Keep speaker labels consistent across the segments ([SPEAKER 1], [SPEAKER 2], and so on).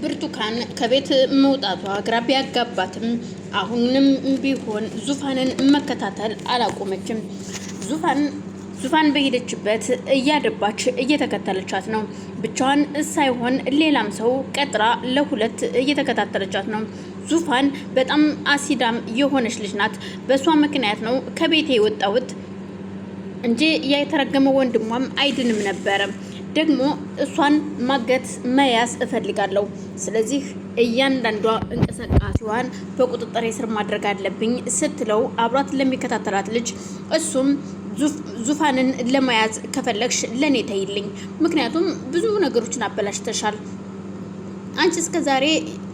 [SPEAKER 1] ብርቱካን ከቤት መውጣቷ ግራ ቢያጋባትም አሁንም ቢሆን ዙፋንን መከታተል አላቆመችም። ዙፋን በሄደችበት እያደባች እየተከተለቻት ነው። ብቻዋን ሳይሆን ሌላም ሰው ቀጥራ ለሁለት እየተከታተለቻት ነው። ዙፋን በጣም አሲዳም የሆነች ልጅ ናት። በሷ ምክንያት ነው ከቤቴ የወጣሁት እንጂ ያ የተረገመ ወንድሟም አይድንም ነበረ። ደግሞ እሷን ማገት መያዝ እፈልጋለሁ። ስለዚህ እያንዳንዷ እንቅስቃሴዋን በቁጥጥር ስር ማድረግ አለብኝ ስትለው አብሯት ለሚከታተላት ልጅ እሱም ዙፋንን ለመያዝ ከፈለግሽ ለኔ ተይልኝ፣ ምክንያቱም ብዙ ነገሮችን አበላሽተሻል። አንቺ እስከ ዛሬ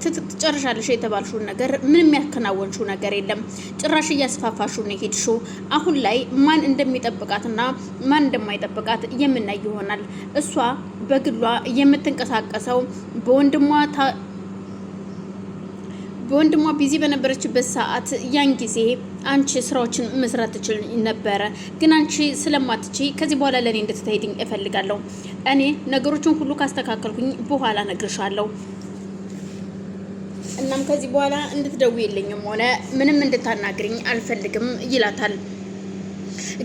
[SPEAKER 1] ትጨርሻለሽ የተባልሽውን ነገር ምንም ያከናወንሽው ነገር የለም። ጭራሽ እያስፋፋሽው ነው ሄድሽው። አሁን ላይ ማን እንደሚጠብቃትና ማን እንደማይጠብቃት የምናይ ይሆናል። እሷ በግሏ የምትንቀሳቀሰው በወንድሟ ቢዚ በነበረችበት ሰዓት ያን ጊዜ አንቺ ስራዎችን መስራት ትችል ነበረ። ግን አንቺ ስለማትቺ ከዚህ በኋላ ለኔ እንድትተይድኝ እፈልጋለሁ። እኔ ነገሮችን ሁሉ ካስተካከልኩኝ በኋላ ነግርሻለሁ። እናም ከዚህ በኋላ እንድትደውይልኝም ሆነ ምንም እንድታናግሪኝ አልፈልግም ይላታል።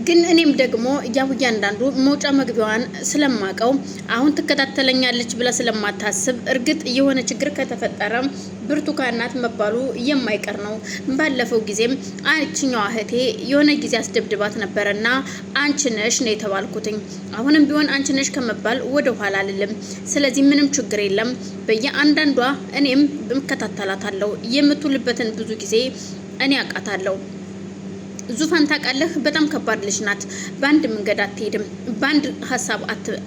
[SPEAKER 1] ግን እኔም ደግሞ ያው እያንዳንዱ መውጫ መግቢያዋን ስለማቀው አሁን ትከታተለኛለች ብላ ስለማታስብ እርግጥ የሆነ ችግር ከተፈጠረ ብርቱካን ናት መባሉ የማይቀር ነው። ባለፈው ጊዜም አንቺኛዋ እህቴ የሆነ ጊዜ አስደብድባት ነበርና አንቺ ነሽ ነው የተባልኩትኝ። አሁንም ቢሆን አንቺ ነሽ ከመባል ወደ ኋላ አልልም። ስለዚህ ምንም ችግር የለም። በየአንዳንዷ እኔም እከታተላታለሁ። የምትውልበትን ብዙ ጊዜ እኔ አውቃታለሁ። ዙፋን ታውቃለህ፣ በጣም ከባድ ልጅ ናት። በአንድ መንገድ አትሄድም፣ በአንድ ሀሳብ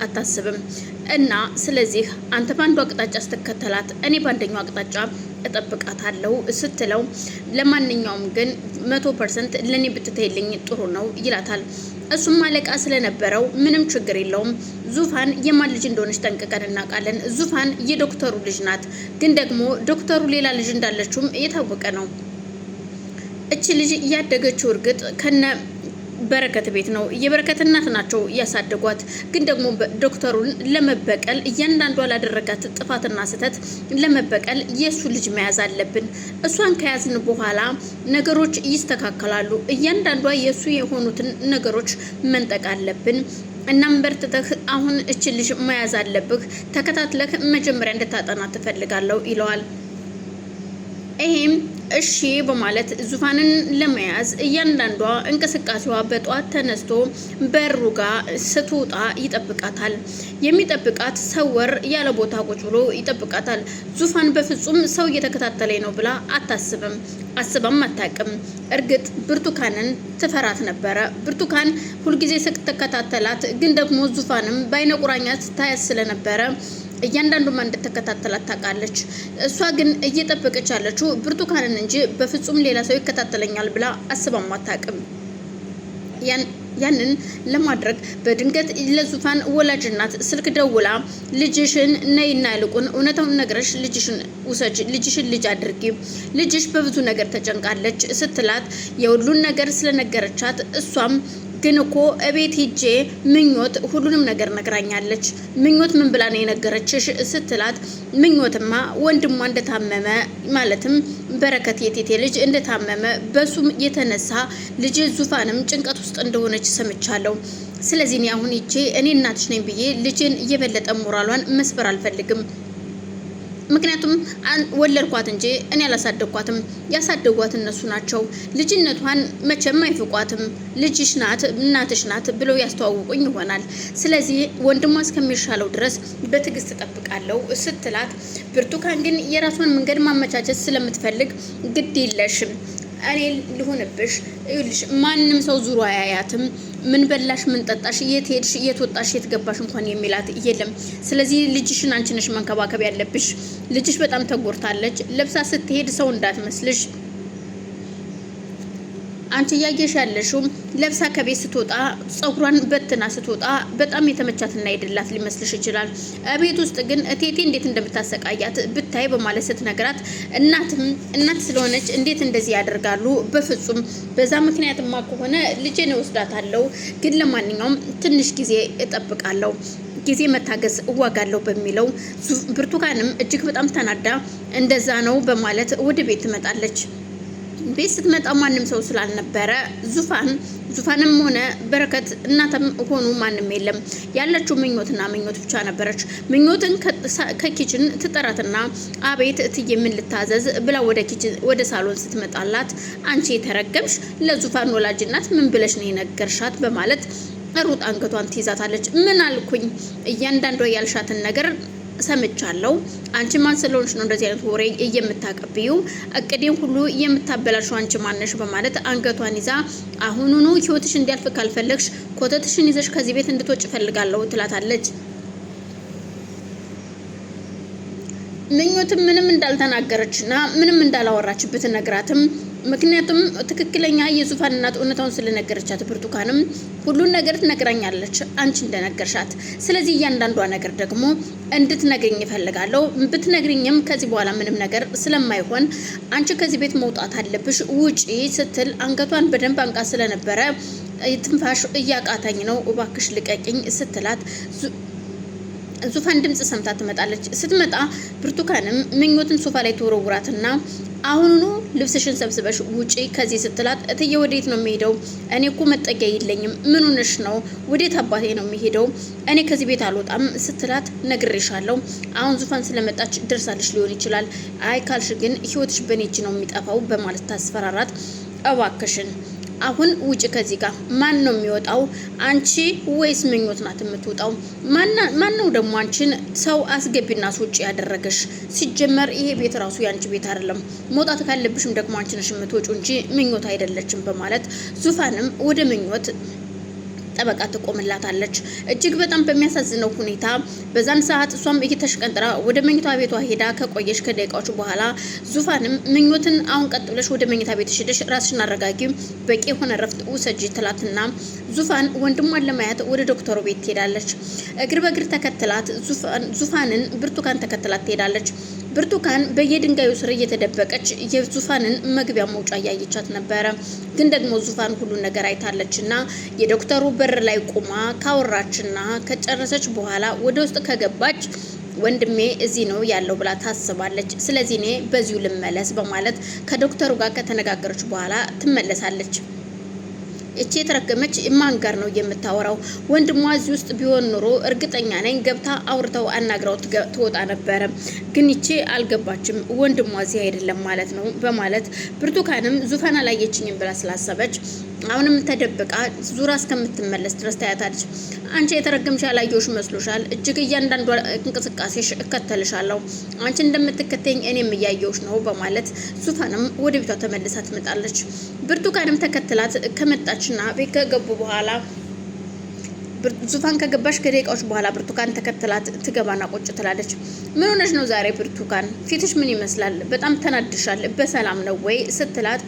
[SPEAKER 1] አታስብም። እና ስለዚህ አንተ በአንዱ አቅጣጫ ስትከተላት እኔ በአንደኛው አቅጣጫ እጠብቃታለሁ ስትለው፣ ለማንኛውም ግን 100% ለኔ ብትተይልኝ ጥሩ ነው ይላታል። እሱም አለቃ ስለነበረው ምንም ችግር የለውም። ዙፋን የማን ልጅ እንደሆነች ጠንቅቀን እናውቃለን። ዙፋን የዶክተሩ ልጅ ናት። ግን ደግሞ ዶክተሩ ሌላ ልጅ እንዳለችውም የታወቀ ነው። እቺ ልጅ እያደገችው እርግጥ ከነ በረከት ቤት ነው። የበረከት እናት ናቸው ያሳደጓት። ግን ደግሞ ዶክተሩን ለመበቀል እያንዳንዷ ላደረጋት ጥፋትና ስህተት ለመበቀል የሱ ልጅ መያዝ አለብን። እሷን ከያዝን በኋላ ነገሮች ይስተካከላሉ። እያንዳንዷ የሱ የሆኑትን ነገሮች መንጠቅ አለብን። እናም በርትተህ አሁን እቺ ልጅ መያዝ አለብህ። ተከታትለህ መጀመሪያ እንድታጠና ትፈልጋለሁ ይለዋል። ይሄም እሺ በማለት ዙፋንን ለመያዝ እያንዳንዷ እንቅስቃሴዋ በጧት ተነስቶ በሩ ጋር ስትወጣ ይጠብቃታል። የሚጠብቃት ሰወር ያለ ቦታ ቁጭ ብሎ ይጠብቃታል። ዙፋን በፍጹም ሰው እየተከታተለኝ ነው ብላ አስባም አታውቅም። እርግጥ ብርቱካንን ትፈራት ነበረ። ብርቱካን ሁልጊዜ ስትከታተላት፣ ግን ደግሞ ዙፋንም በአይነ ቁራኛ ስታያት ስለነበረ እያንዳንዱ ማን እንደተከታተላት ታውቃለች። እሷ ግን እየጠበቀች ያለችው ብርቱካንን እንጂ በፍጹም ሌላ ሰው ይከታተለኛል ብላ አስባም አታውቅም። ያንን ለማድረግ በድንገት ለዙፋን ወላጅ እናት ስልክ ደውላ ልጅሽን ነይና ይልቁን እውነታውን ነግረሽ ልጅሽን ውሰጅ፣ ልጅሽን ልጅ አድርጊ፣ ልጅሽ በብዙ ነገር ተጨንቃለች ስትላት የሁሉን ነገር ስለነገረቻት እሷም ግን እኮ እቤት ሂጄ ምኞት ሁሉንም ነገር ነግራኛለች። ምኞት ምን ብላ ነው የነገረችሽ ስትላት፣ ምኞትማ ወንድሟ እንደታመመ ማለትም በረከት የቴቴ ልጅ እንደታመመ በሱም የተነሳ ልጅ ዙፋንም ጭንቀት ውስጥ እንደሆነች ሰምቻለሁ። ስለዚህ እኔ አሁን ሂጄ እኔ እናትሽ ነኝ ብዬ ልጅን እየበለጠ ሞራሏን መስበር አልፈልግም። ምክንያቱም ወለድኳት እንጂ እኔ አላሳደግኳትም። ያሳደጓት እነሱ ናቸው። ልጅነቷን መቼም አይፍቋትም። ልጅሽ ናት፣ እናትሽ ናት ብለው ያስተዋውቁኝ ይሆናል። ስለዚህ ወንድሟ እስከሚሻለው ድረስ በትዕግስት እጠብቃለሁ ስትላት፣ ብርቱካን ግን የራሷን መንገድ ማመቻቸት ስለምትፈልግ ግድ የለሽም እኔ ልሆንብሽ፣ ይኸውልሽ ማንም ሰው ዙሮ አያያትም። ምን በላሽ፣ ምን ጠጣሽ፣ የት ሄድሽ፣ የት ወጣሽ፣ የት ገባሽ እንኳን የሚላት የለም። ስለዚህ ልጅሽን አንቺ ነሽ መንከባከብ ያለብሽ። ልጅሽ በጣም ተጎድታለች። ለብሳ ስትሄድ ሰው እንዳትመስልሽ። አንቺ እያየሽ ያለሽው ለብሳ ከቤት ስትወጣ ጸጉሯን በትና ስትወጣ በጣም የተመቻትና የደላት ሊመስልሽ ይችላል። ቤት ውስጥ ግን እቴቴ እንዴት እንደምታሰቃያት ብታይ በማለት ስትነግራት፣ እናት ስለሆነች እንዴት እንደዚህ ያደርጋሉ? በፍጹም በዛ ምክንያትማ ከሆነ ልጄን እወስዳታለሁ። ግን ለማንኛውም ትንሽ ጊዜ እጠብቃለሁ። ጊዜ መታገስ እዋጋለሁ በሚለው ብርቱካንም እጅግ በጣም ተናዳ እንደዛ ነው በማለት ወደ ቤት ትመጣለች። ቤት ስትመጣ ማንም ሰው ስላልነበረ ዙፋንም ሆነ በረከት እናተም ሆኑ ማንም የለም። ያለችው ምኞትና ምኞት ብቻ ነበረች። ምኞትን ከኪችን ትጠራትና አቤት እትዬ ምን ልታዘዝ ብላ ወደ ሳሎን ስትመጣላት አንቺ የተረገምሽ ለዙፋን ወላጅናት ምን ብለሽ ነው የነገርሻት በማለት ሩጥ አንገቷን ትይዛታለች። ምን አልኩኝ? እያንዳንዷ ያልሻትን ነገር ሰምቻለሁ። አንቺ ማን ስለሆንሽ ነው እንደዚህ አይነት ወሬ የምታቀብዩ? እቅዴን ሁሉ የምታበላሽው አንቺ ማነሽ? በማለት አንገቷን ይዛ አሁኑኑ ህይወትሽ እንዲያልፍ ካልፈለግሽ ኮተትሽን ይዘሽ ከዚህ ቤት እንድትወጭ ፈልጋለሁ ትላታለች። ምኞትም ምንም እንዳልተናገረችና ምንም እንዳላወራች ብትነግራትም ምክንያቱም ትክክለኛ የዙፋን እናት እውነታውን ስለነገረቻት ብርቱካንም ሁሉን ነገር ትነግራኛለች አንቺ እንደነገርሻት። ስለዚህ እያንዳንዷ ነገር ደግሞ እንድትነግሪኝ እፈልጋለሁ። ብትነግሪኝም ከዚህ በኋላ ምንም ነገር ስለማይሆን አንቺ ከዚህ ቤት መውጣት አለብሽ፣ ውጪ ስትል አንገቷን በደንብ አንቃ ስለነበረ ትንፋሽ እያቃተኝ ነው እባክሽ ልቀቂኝ ስትላት ዙፋን ድምጽ ሰምታ ትመጣለች። ስትመጣ ብርቱካንም ምኞትን ሶፋ ላይ ተወረውራትና አሁኑኑ ልብስሽን ሰብስበሽ ውጪ ከዚህ ስትላት እትዬ ወዴት ነው የሚሄደው? እኔ እኮ መጠጊያ የለኝም። ምን ሆነሽ ነው? ወዴት አባቴ ነው የሚሄደው? እኔ ከዚህ ቤት አልወጣም ስትላት ነግሬሻለሁ። አሁን ዙፋን ስለመጣች ደርሳለሽ ሊሆን ይችላል። አይ ካልሽ ግን ህይወትሽ በኔ እጅ ነው የሚጠፋው በማለት ታስፈራራት። እባክሽን አሁን ውጭ ከዚህ ጋር ማን ነው የሚወጣው? አንቺ ወይስ ምኞት ናት የምትወጣው? ማን ነው ደግሞ አንቺን ሰው አስገቢና አስወጪ ያደረገሽ? ሲጀመር ይሄ ቤት ራሱ ያንቺ ቤት አይደለም። መውጣት ካለብሽም ደግሞ አንቺ ነሽ የምትወጪው እንጂ ምኞት አይደለችም በማለት ዙፋንም ወደ ምኞት ጠበቃ ትቆምላታለች። እጅግ በጣም በሚያሳዝነው ሁኔታ በዛን ሰዓት እሷም እየተሽቀንጥራ ወደ መኝታ ቤቷ ሄዳ ከቆየሽ ከደቂቃዎች በኋላ ዙፋንም ምኞትን አሁን ቀጥ ብለሽ ወደ መኝታ ቤት ሄደሽ ራስሽን አረጋጊ፣ በቂ የሆነ ረፍት ውሰጂ ትላትና ዙፋን ወንድሟን ለማየት ወደ ዶክተሩ ቤት ትሄዳለች። እግር በእግር ተከትላት ዙፋንን ብርቱካን ተከትላት ትሄዳለች። ብርቱካን በየድንጋዩ ስር እየተደበቀች የዙፋንን መግቢያ መውጫ እያየቻት ነበረ። ግን ደግሞ ዙፋን ሁሉን ነገር አይታለችና የዶክተሩ በር ላይ ቆማ ካወራችና ከጨረሰች በኋላ ወደ ውስጥ ከገባች ወንድሜ እዚህ ነው ያለው ብላ ታስባለች። ስለዚህ እኔ በዚሁ ልመለስ በማለት ከዶክተሩ ጋር ከተነጋገረች በኋላ ትመለሳለች። እቺ የተረገመች ማን ጋር ነው የምታወራው? ወንድሟ እዚህ ውስጥ ቢሆን ኑሮ እርግጠኛ ነኝ ገብታ አውርተው አናግራው ትወጣ ነበረ። ግን እቺ አልገባችም፣ ወንድሟ እዚህ አይደለም ማለት ነው በማለት ብርቱካንም ዙፋን አላየችኝም ብላ ስላሰበች አሁንም ተደብቃ ዙራ እስከምትመለስ ድረስ ታያታለች። አንቺ የተረገምሽ ያላየሁሽ መስሎሻል? እጅግ እያንዳንዷ እንቅስቃሴሽ እከተልሻለሁ። አንቺ እንደምትከተኝ እኔም እያየሁሽ ነው በማለት ዙፋንም ወደ ቤቷ ተመልሳ ትመጣለች። ብርቱካንም ተከትላት ከመጣችና ቤት ከገቡ በኋላ ዙፋን ከገባሽ ከደቂቃዎች በኋላ ብርቱካን ተከትላት ትገባና ቁጭ ትላለች። ምን ሆነሽ ነው ዛሬ ብርቱካን? ፊትሽ ምን ይመስላል? በጣም ተናድሻል። በሰላም ነው ወይ ስትላት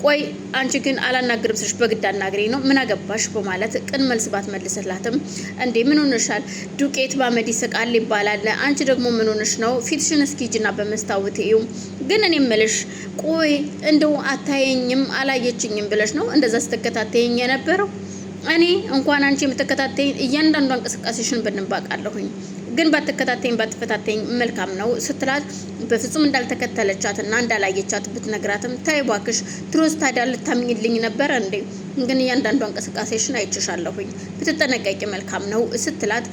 [SPEAKER 1] ቆይ አንቺ ግን አላናግርም ስልሽ በግድ አናግሪ ነው ምን አገባሽ በማለት ቅን መልስ ባትመልስላትም እንዴ ምን ሆነሻል? ዱቄት ባመድ ይስቃል ይባላል። አንቺ ደግሞ ምን ሆነሽ ነው? ፊትሽን እስኪ ሂጂና በመስታወት እዩ። ግን እኔ እምልሽ ቆይ እንደው አታየኝም አላየችኝም ብለሽ ነው እንደዛ ስትከታተይኝ የነበረው? እኔ እንኳን አንቺ የምትከታተይኝ እያንዳንዷ እንቅስቃሴሽን በንባቃለሁኝ ግን ባትከታተይኝ ባትፈታተይኝ መልካም ነው ስትላት በፍጹም እንዳልተከተለቻትና እንዳላየቻት ብትነግራትም ታይ እባክሽ ድሮስ ታዲያ ልታምኝልኝ ነበር እንዴ? ግን እያንዳንዷ እንቅስቃሴሽን አይችሻለሁኝ ብትጠነቀቂ መልካም ነው ስትላት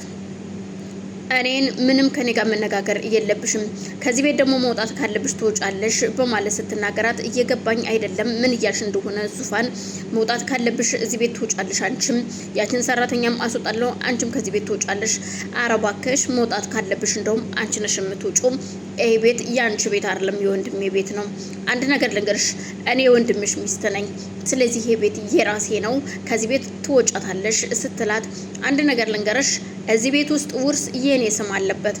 [SPEAKER 1] እኔን ምንም ከኔ ጋር መነጋገር የለብሽም፣ ከዚህ ቤት ደግሞ መውጣት ካለብሽ ትወጫለሽ በማለት ስትናገራት እየገባኝ አይደለም ምን እያልሽ እንደሆነ ዙፋን። መውጣት ካለብሽ እዚህ ቤት ትወጫለሽ፣ አንቺም ያችን ሰራተኛም አስወጣለሁ፣ አንቺም ከዚህ ቤት ትወጫለሽ። ኧረ እባክሽ መውጣት ካለብሽ እንደውም አንቺ ነሽ የምትወጪው። ይሄ ቤት የአንቺ ቤት አይደለም የወንድሜ ቤት ነው። አንድ ነገር ልንገርሽ፣ እኔ የወንድምሽ ሚስት ነኝ። ስለዚህ ይሄ ቤት የራሴ ነው፣ ከዚህ ቤት ትወጫታለሽ ስትላት አንድ ነገር ልንገርሽ፣ እዚህ ቤት ውስጥ ውርስ የኔ ስም አለበት።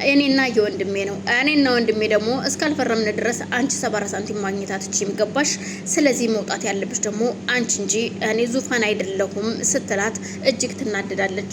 [SPEAKER 1] እኔና የወንድሜ ነው። እኔና ወንድሜ ደግሞ እስካልፈረምን ድረስ አንቺ 70 ሳንቲም ማግኘት አትችይም፣ ገባሽ? ስለዚህ መውጣት ያለብሽ ደግሞ አንቺ እንጂ እኔ ዙፋን አይደለሁም ስትላት እጅግ ትናደዳለች።